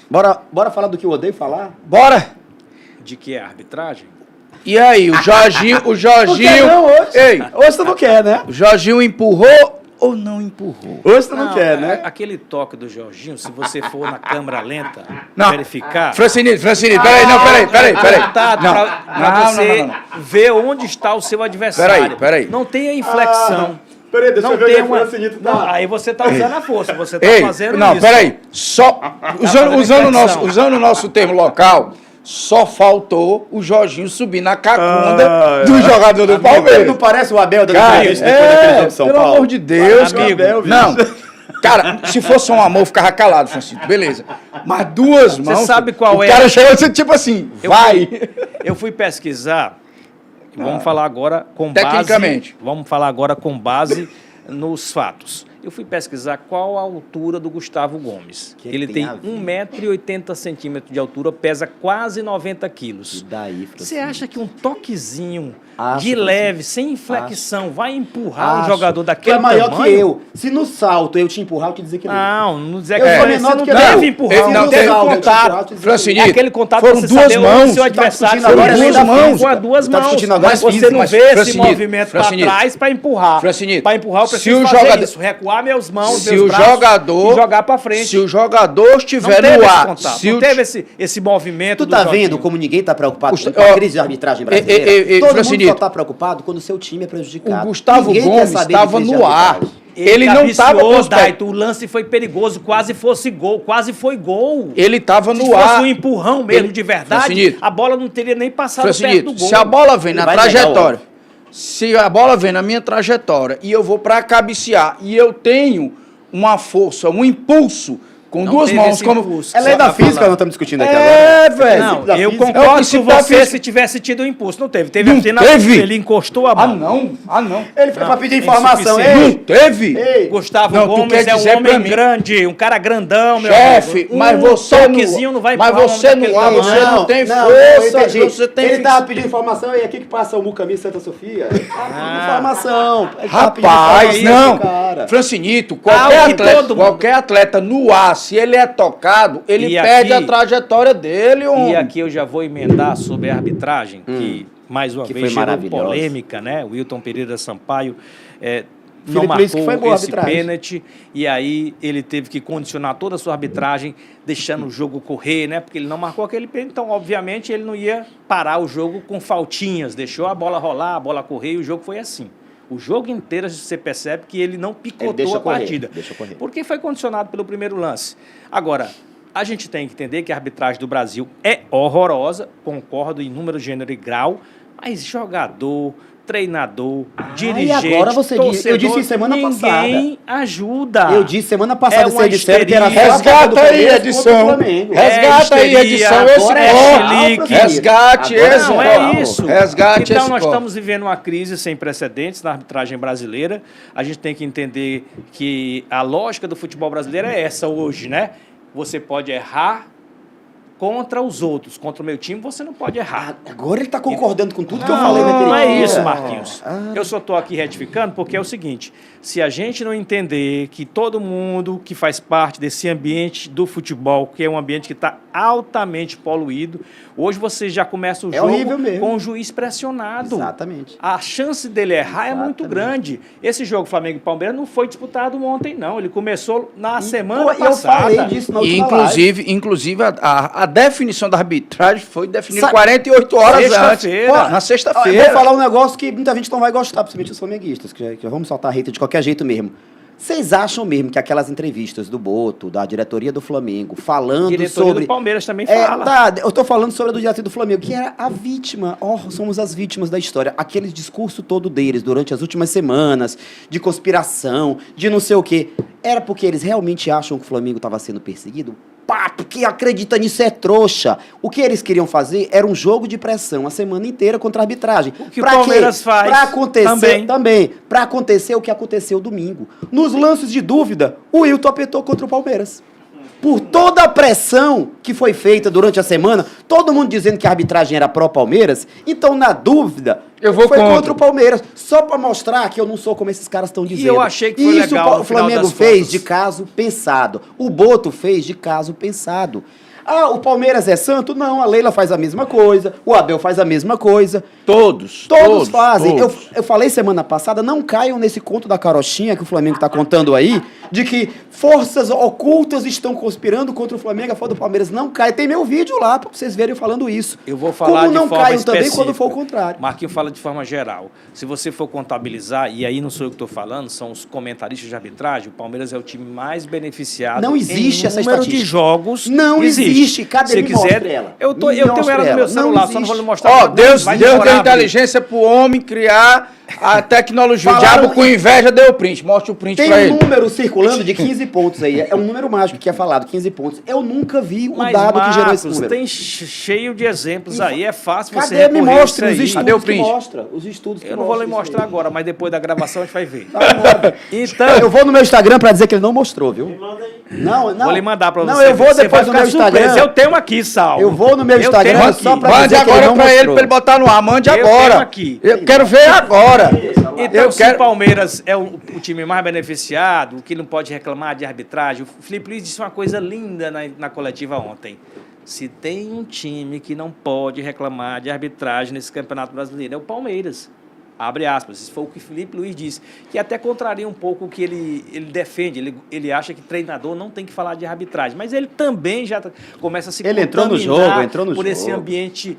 Bora falar do que eu odeio falar? Bora! De que é a arbitragem? E aí, o Jorginho... Não quer não, hoje. Ei, Hoje tu não quer, né? o Jorginho empurrou ou não empurrou? Hoje tu não quer, né? Aquele toque do Jorginho, se você for na câmera lenta, Não. verificar... Francinito, peraí, não, peraí. Apontado Não, pra você ver onde está o seu adversário. Peraí. Não tem a inflexão. Peraí, deixa Não eu ver tem onde é que o Francinito tá. Não, aí você tá usando a força, você tá Ei, fazendo não, isso. peraí. Só, fazendo usando o nosso termo local, só faltou o Jorginho subir na cacunda do jogador do Ele Palmeiras. não parece o Abel da Cara, entrevista depois daquele jogo de São pelo Paulo? amor de Deus, Parece o Abel, bicho. não. Cara, se fosse um amor, eu ficava calado, Francisco, beleza. Mas duas mãos... sabe qual é? O cara chegou assim, tipo assim, vai. Eu fui pesquisar, vamos falar agora com base... Tecnicamente. Vamos falar agora com base nos fatos. Eu fui pesquisar qual a altura do Gustavo Gomes. Que Ele tem tem a ver? 1,80 m de altura, pesa quase 90 quilos. E daí, Francisco? Você acha que um toquezinho Acho, de Francisco. leve, sem inflexão, vai empurrar um Acho. jogador Tu daquele é maior tamanho? que eu. Se no salto eu te empurrar, eu te desequilibro. Não dizer Eu que sou menor você do não que deve eu. empurrar, Ele não não teve teve contato. Francinito, É aquele contato foram você duas saber onde mãos. o seu Tá adversário discutindo agora duas além da mãos, física. com duas Tá mãos. discutindo agora Mas você física, não mas vê esse Francinito, movimento para Francinito. trás para empurrar. Francinito, Para empurrar, eu se preciso o fazer jogador- isso, recuar meus mãos, Se meus o braços jogador- e jogar para frente. Se o jogador Não estiver teve no esse ar... contato, se não o teve esse movimento Tu do tá Jorginho. vendo como ninguém tá preocupado Gusta- com a ó, crise de arbitragem brasileira? Todo mundo Francinito, só tá preocupado quando o seu time é prejudicado. O Gustavo Ninguém quer Gomes saber de estava crise de no ar. arbitragem. Ele não estava com os pés. Daito, o lance foi perigoso, quase fosse gol, quase foi gol. Ele estava Se no fosse ar. um empurrão mesmo Ele- de verdade, Francinito. a bola não teria nem passado perto Francinito, do gol. se a bola vem Ele na vai negar, trajetória, se a bola vem na minha trajetória e eu vou para cabecear e eu tenho uma força, um impulso com Não duas teve mãos, esse como... impulso. É lei Você da tá física, falando. nós estamos discutindo aqui agora. É, velho. Não, da eu física. É o concordo princípio com da você física. se tivesse tido o impulso. Não teve. Teve Não apenas teve? ele encostou a Ah, mão. não. Ele foi Não, pra pedir é informação. insuficiente. Não Ei, teve? ei. Gustavo Não, tu Gomes quer é um dizer pra homem mim- grande, um cara grandão, meu Chefe, amigo. mas você toquezinho não vai mas empurrar um você homem daquele não, tamanho. você não tem eu força, entendi. você tem Ele tava pedindo informação e aqui que passa o Mucami Santa Sofia. Ele tava pedindo informação. Ele tava pedindo Rapaz, informação, não. cara. Francinito, Ah, o que todo mundo- qualquer atleta no ar, se ele é tocado, ele E perde aqui- a trajetória dele, homem. E aqui eu já vou emendar sobre a arbitragem, que mais uma Que vez foi gerou maravilhosa. polêmica, né? O Wilton Pereira Sampaio não Felipe Luiz, que marcou foi boa a esse arbitragem. pênalti e aí ele teve que condicionar toda a sua arbitragem, deixando o jogo correr, né? Porque ele não marcou aquele pênalti, então obviamente ele não ia parar o jogo com faltinhas, deixou a bola rolar, a bola correr e o jogo foi assim. O jogo inteiro você percebe que ele não Ele picotou deixa a correr, partida. deixa correr. Porque foi condicionado pelo primeiro lance. Agora, a gente tem que entender que a arbitragem do Brasil é horrorosa, concordo em número, gênero e grau, mas jogador, treinador, dirigente, e agora você disse- torcedor, eu disse semana ninguém ajuda. Eu disse semana passada, É uma vocês disseram que era só a Resgata Copa do aí, Palmeiras edição. contra o Flamengo. Resgata aí, histeria, edição, agora esse é ponto. chilique. Resgate Agora esse Não, ponto. é isso. Resgate então, esse nós ponto. estamos vivendo uma crise sem precedentes na arbitragem brasileira. A gente tem que entender que a lógica do futebol brasileiro é essa hoje, né? Você pode errar contra os outros. Contra o meu time, você não pode errar. Agora ele tá concordando com tudo que eu Não, falei naquele não é dia. isso, Marquinhos. Eu só estou aqui retificando porque é o seguinte, se a gente não entender que todo mundo que faz parte desse ambiente do futebol, que é um ambiente que está altamente poluído, hoje você já começa o É jogo horrível mesmo. com o juiz pressionado. Exatamente. A chance dele errar é muito Exatamente. grande. Esse jogo Flamengo e Palmeiras não foi disputado ontem, não. Ele começou na semana Pô, passada. Eu falei disso na E, última live. inclusive a definição da arbitragem foi definida Sabe- 48 horas antes. Sexta-feira. Pô, na Eu sexta-feira. vou falar um negócio que muita gente não vai gostar, principalmente os flamenguistas, que já vamos soltar hater de qualquer jeito mesmo. Vocês acham mesmo que aquelas entrevistas do Boto, da diretoria do Flamengo, falando Diretoria sobre... do Palmeiras também É, fala. tá, eu tô falando sobre a do diretoria do Flamengo, que era a vítima. Somos as vítimas da história. Aquele discurso todo deles durante as últimas semanas, de conspiração, de não sei o quê. Era porque eles realmente acham que o Flamengo estava sendo perseguido? Papo, quem acredita nisso é trouxa. O que eles queriam fazer era um jogo de pressão a semana inteira contra a arbitragem. O que o Palmeiras faz Pra acontecer também. Pra acontecer o que aconteceu domingo. Nos lances de dúvida, o Wilton apertou contra o Palmeiras. Por toda a pressão que foi feita durante a semana, todo mundo dizendo que a arbitragem era pró-Palmeiras, então, na dúvida, eu vou foi contra. contra o Palmeiras, só para mostrar que eu não sou como esses caras estão dizendo. E eu achei que foi isso legal o Flamengo das fez contas. de caso pensado. O Boto fez de caso pensado. Ah, o Palmeiras é santo? Não, a Leila faz a mesma coisa, o Abel faz a mesma coisa. Todos Fazem. todos. Eu falei semana passada, não caiam nesse conto da carochinha que o Flamengo está contando aí, de que forças ocultas estão conspirando contra o Flamengo a favor do Palmeiras. Não cai. Tem meu vídeo lá para vocês verem eu falando isso. Eu vou falar como de não forma caiam também específica. quando for o contrário. Marquinhos fala de forma geral. Se você for contabilizar, e aí não sou eu que estou falando, são os comentaristas de arbitragem, o Palmeiras é o time mais beneficiado. Não existe em essa número estatística. de jogos. Não existe. Cadê? Se Me quiser, mostre ela. eu Me tenho mostre ela no ela. meu Não celular, só não existe. vou lhe mostrar. Ó, agora, Deus vai deu demorar, inteligência pro homem criar a tecnologia. O Falaram diabo com inveja deu o print. Mostra o print Tem pra um ele. número circulando de 15 pontos aí. É um número mágico que é falado, 15 pontos. Eu nunca vi o Mas, dado que gerou esse Marcos, número. tem cheio de exemplos aí, é fácil você Cadê? Me recorrer mostre isso os aí. estudos Cadê o que print? mostra. Os estudos que Eu não vou lhe mostram mostrar isso agora, mas depois da gravação a gente vai ver. aí. Tá, Então, eu vou no meu Instagram pra dizer que ele não mostrou, viu? Não, não. vou lhe mandar pra você. Não, eu vou Você depois vai no ficar meu Instagram. surpreso. Eu tenho aqui, Sal. Eu vou no meu Eu Instagram tenho só aqui. pra Mande dizer que ele agora não pra ele, mostrou. pra ele botar no ar. Mande Eu agora. tenho aqui. Eu quero ver agora. Então, Eu se quero... o Palmeiras é o time mais beneficiado, o que não pode reclamar de arbitragem, o Felipe Luiz disse uma coisa linda na coletiva ontem. Se tem um time que não pode reclamar de arbitragem nesse Campeonato Brasileiro, é o Palmeiras. Abre aspas. Isso foi o que o Felipe Luiz disse. Que até contraria um pouco o que ele defende. Ele acha que treinador não tem que falar de arbitragem. Mas ele também já começa a se Ele entrou no contaminar jogo, por esse ambiente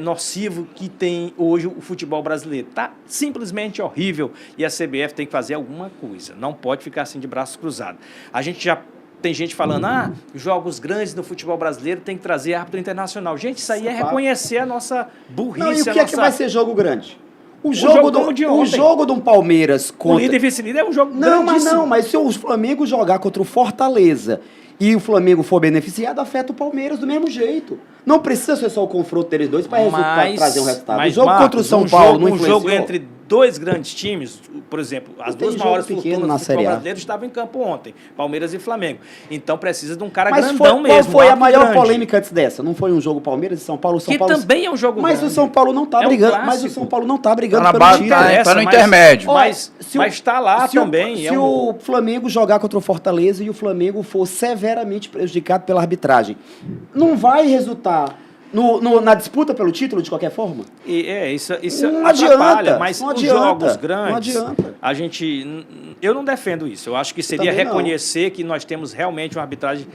nocivo que tem hoje o futebol brasileiro. Tá simplesmente horrível e a CBF tem que fazer alguma coisa. Não pode ficar assim de braços cruzados. A gente já tem gente falando, jogos grandes no futebol brasileiro tem que trazer árbitro internacional. Gente, isso aí é reconhecer a nossa burrice. Não, e o que é que vai ser jogo grande? O jogo jogo de um Palmeiras O contra... líder e vice-líder é um jogo Não, grandíssimo. mas se o Flamengo jogar contra o Fortaleza e o Flamengo for beneficiado, afeta o Palmeiras do mesmo jeito. Não precisa ser só o confronto deles dois para trazer um resultado. Mas, o jogo Marcos, contra o São Paulo não um influenciou. jogo entre dois grandes times, por exemplo, as Tem duas jogo maiores pequeno fortunas na do futebol Série A. brasileiro estavam em campo ontem, Palmeiras e Flamengo. Então precisa de um cara Mas grandão qual mesmo. foi a árbitro maior grande. polêmica antes dessa? Não foi um jogo Palmeiras e São Paulo? São Que Paulo também é um jogo Mas grande. o São Paulo não tá É um brigando. Mas o clássico. São Paulo não tá brigando Tá na pelo base, título. tá no mas- intermédio. Mas Se o- está lá se o- também. Se o Flamengo jogar contra o Fortaleza e o Flamengo for severamente prejudicado pela arbitragem, não vai resultar na disputa pelo título de qualquer forma? Isso Não atrapalha, adianta, mas não os adianta, jogos não grandes, adianta. eu não defendo isso. Eu acho que seria Também não. reconhecer que nós temos realmente uma arbitragem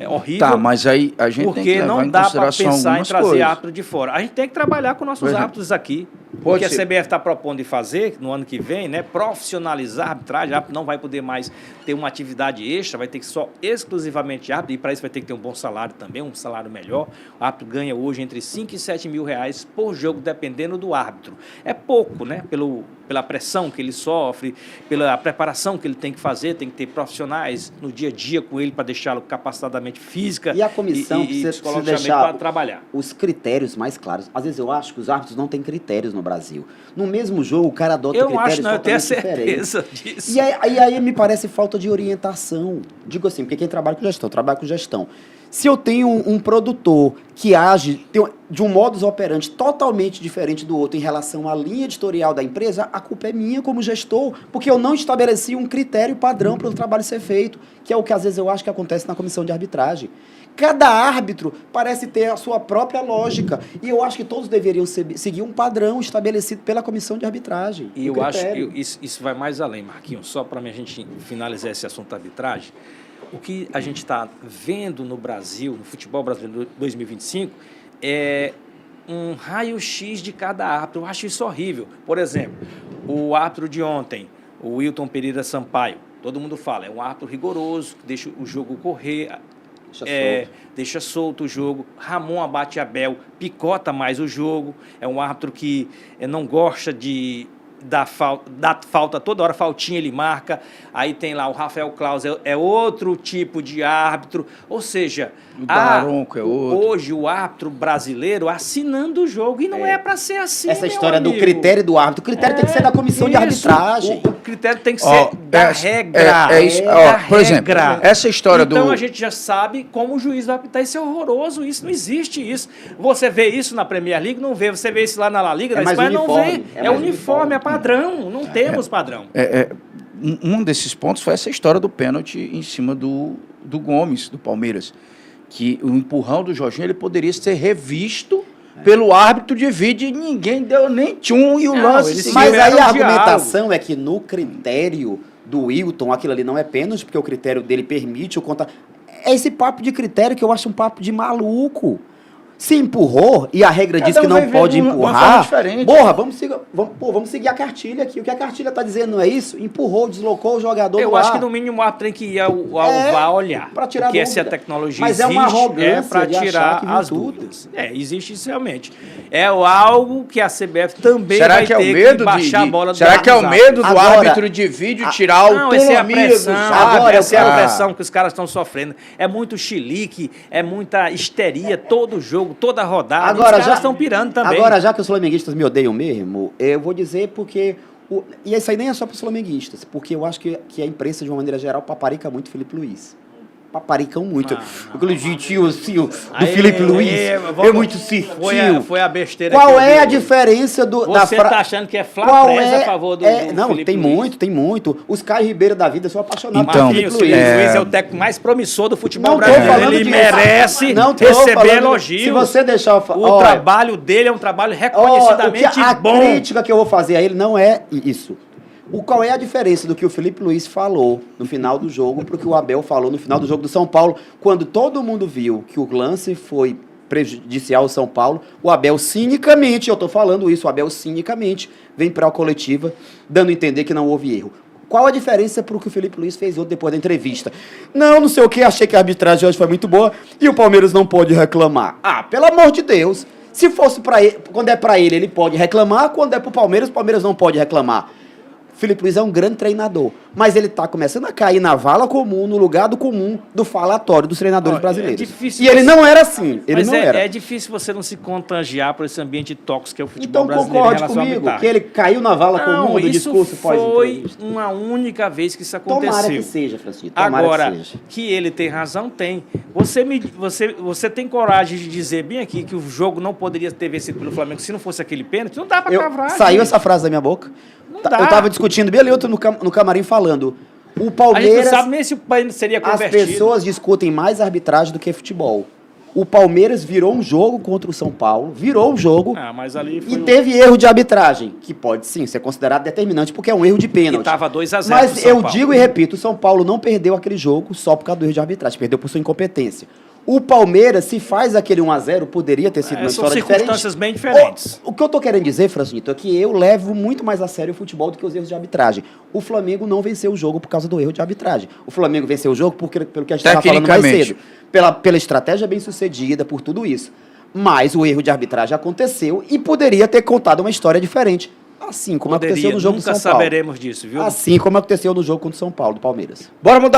horrível. Tá, mas aí a gente tem que Porque levar não em dá para consideração pensar em algumas trazer coisas. árbitro de fora. A gente tem que trabalhar com nossos Pois é. árbitros aqui. Pode O que a ser. CBF está propondo de fazer no ano que vem, né? Profissionalizar a arbitragem. O árbitro não vai poder mais ter uma atividade extra, vai ter que só exclusivamente árbitro, e para isso vai ter que ter um bom salário também, um salário melhor. O árbitro ganha hoje entre 5 e 7 mil reais por jogo, dependendo do árbitro. É pouco, né? Pela pressão que ele sofre, pela preparação que ele tem que fazer, tem que ter profissionais no dia a dia com ele para deixá-lo capacitadamente física E a comissão e precisa psicologicamente deixar para trabalhar. os critérios mais claros. Às vezes eu acho que os árbitros não têm critérios no Brasil. No mesmo jogo, o cara adota Eu não critérios acho, não, eu tenho a totalmente diferentes. certeza disso. E aí me parece falta de orientação. Digo assim, porque quem trabalha com gestão, trabalha com gestão. Se eu tenho um produtor que age de um modus operandi totalmente diferente do outro em relação à linha editorial da empresa, a culpa é minha como gestor, porque eu não estabeleci um critério padrão para o trabalho ser feito, que é o que às vezes eu acho que acontece na comissão de arbitragem. Cada árbitro parece ter a sua própria lógica, e eu acho que todos deveriam seguir um padrão estabelecido pela comissão de arbitragem. E um eu acho critério. que isso vai mais além, Marquinhos, só para a gente finalizar esse assunto da arbitragem. O que a gente está vendo no Brasil, no futebol brasileiro 2025, é um raio-x de cada árbitro. Eu acho isso horrível. Por exemplo, o árbitro de ontem, o Wilton Pereira Sampaio, todo mundo fala, é um árbitro rigoroso, que deixa o jogo correr, deixa solto o jogo. Ramon Abate Abel picota mais o jogo, é um árbitro que não gosta de dá falta toda hora, faltinha ele marca. Aí tem lá o Rafael Claus, é outro tipo de árbitro. Ou seja, O Daronco é outro. hoje o árbitro brasileiro assinando o jogo. E não é para ser assim, Essa meu história do amigo. critério do árbitro. O critério tem que ser da comissão de Isso. arbitragem. O critério tem que ser da regra. Ó, por exemplo, essa história então do... a gente já sabe como o juiz vai apitar. Isso é horroroso, isso não existe isso. Você vê isso na Premier League, não vê. Você vê isso lá na La Liga, É na mais Espanha, não vê. uniforme, é É mais uniforme, é padrão. Não temos padrão. Um desses pontos foi essa história do pênalti em cima do Gomes, do Palmeiras. Que o empurrão do Jorginho ele poderia ser revisto pelo árbitro de vídeo e ninguém deu nem tchum e o Não, lance eles seguiu. Mas tiveram aí a um diálogo. argumentação é que no critério do Wilton, aquilo ali não é pênalti, porque o critério dele permite o contato. É esse papo de critério que eu acho um papo de maluco. Se empurrou e a regra diz que Cada um não vai pode ver de uma forma empurrar. diferente. Porra, vamos seguir a cartilha aqui. O que a cartilha está dizendo não é isso? Empurrou, deslocou o jogador Eu no acho ar. que no mínimo o árbitro tem que ir ao VAR olhar. Pra tirar porque dúvida. se a tecnologia Mas é existe, uma arrogância para de achar tirar que viu as tudo. dúvidas. Existe isso realmente. É algo que a CBF também Será vai que é o ter medo que baixar a bola será que é o dos medo do Agora- árbitro de vídeo tirar a Não, essa é a autonomia pressão, dos Agora, essa é a cara. pressão que os caras estão sofrendo. É muito chilique, é muita histeria, todo jogo, toda rodada. Agora, e os caras estão pirando também. Agora, já que os flamenguistas me odeiam mesmo, eu vou dizer porque... E isso aí nem é só para os flamenguistas, porque eu acho que a imprensa, de uma maneira geral, paparica muito Felipe Luiz. Paparicam muito. Aquele jeitinho assim, do Felipe Luiz. É muito sutil. Foi a besteira. Qual que eu é a vi. diferença da Você tá achando que é Qual flapresa é? a favor do Não, Felipe tem Luiz? muito, tem muito. Os Caio Ribeiro da vida são apaixonados Então, por Marquinhos, Felipe Felipe Luiz. Luiz é o técnico mais promissor do futebol Não tô brasileiro. falando Ele disso. merece Não tô receber falando- elogios. Se você deixar eu O olha, trabalho dele é um trabalho ó, reconhecidamente a bom. crítica que eu vou fazer a ele não é isso. Qual é a diferença do que o Felipe Luiz falou no final do jogo para o que o Abel falou no final do jogo do São Paulo, quando todo mundo viu que o lance foi prejudicial ao São Paulo, o Abel cinicamente, eu estou falando isso, o Abel cinicamente vem para a coletiva dando a entender que não houve erro. Qual a diferença para o que o Felipe Luiz fez ontem depois da entrevista? Não sei o que, achei que a arbitragem hoje foi muito boa e o Palmeiras não pode reclamar. Pelo amor de Deus, se fosse para ele, quando é para ele pode reclamar, quando é para o Palmeiras não pode reclamar. Felipe Luiz é um grande treinador, mas ele está começando a cair na vala comum, no lugar do comum, do falatório dos treinadores brasileiros. difícil E ele você- não era assim, ele Mas não era. é difícil você não se contagiar por esse ambiente tóxico que é o futebol Então brasileiro em concorde relação à comigo, arbitragem. que ele caiu na vala Não, comum do isso discurso foi pós-entrevista. uma única vez que isso aconteceu. Tomara que seja, Francisco, tomara Agora, que seja. que ele tem razão, tem. Você tem coragem de dizer bem aqui que o jogo não poderia ter vencido pelo Flamengo se não fosse aquele pênalti? Não dá pra cavrar. Saiu gente. essa frase da minha boca. Não Eu dá. tava discutindo bem ali, outro no camarim falando. O A gente Palmeiras, não sabe nem se o país seria as convertido. pessoas discutem mais arbitragem do que futebol. O Palmeiras virou um jogo contra o São Paulo, virou um jogo Mas ali foi e teve erro de arbitragem, que pode sim ser considerado determinante, porque é um erro de pênalti. E tava 2 a 0 pro Mas São eu Paulo. digo e repito, o São Paulo não perdeu aquele jogo só por causa do erro de arbitragem, perdeu por sua incompetência. O Palmeiras, se faz aquele 1-0, poderia ter sido uma são história diferente. circunstâncias bem diferentes. O que eu tô querendo dizer, Francisco, é que eu levo muito mais a sério o futebol do que os erros de arbitragem. O Flamengo não venceu o jogo por causa do erro de arbitragem. O Flamengo venceu o jogo pelo que a gente estava falando mais cedo. Pela estratégia bem sucedida, por tudo isso. Mas o erro de arbitragem aconteceu e poderia ter contado uma história diferente. Assim como aconteceu no jogo do São Nunca Paulo. saberemos disso, viu? Assim como aconteceu no jogo contra o São Paulo, do Palmeiras. Bora mudar.